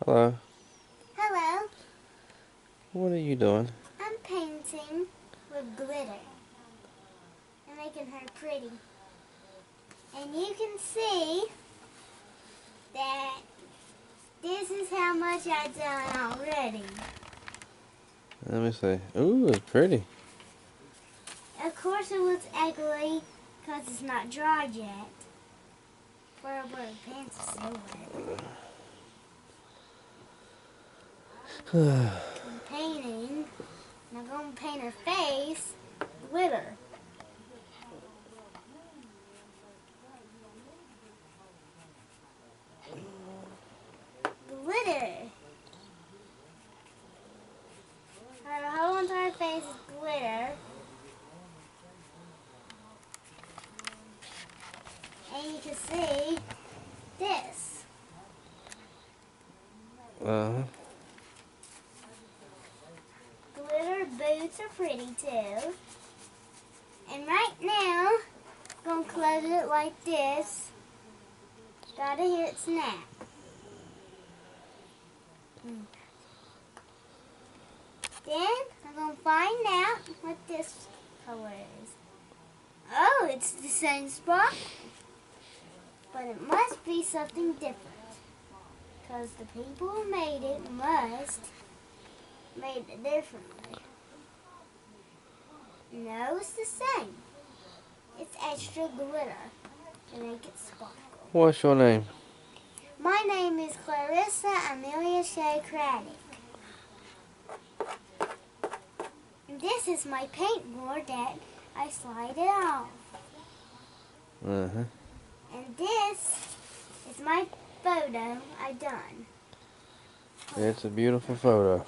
Hello. Hello, What are you doing? I'm painting with glitter and making her pretty. And you can see that this is how much I've done already. Let me see. Ooh, it's pretty. Of course it looks ugly because it's not dried yet. But her pants are so wet. I'm painting, and I'm going to paint her face glitter. Glitter. Her whole entire face is glitter. And you can see this. Uh-huh. Glitter boots are pretty too. And right now, I'm going to close it like this. Gotta hit snap. Then I'm going to find out what this color is. Oh, it's the same spot. But it must be something different. Because the people who made it must made it differently. No, it's the same. It's extra glitter to make it sparkle. What's your name? My name is Clarissa Amelia Shea Craddock. And this is my paintboard that I slide it off. Uh-huh. And this is my photo I done. It's a beautiful photo.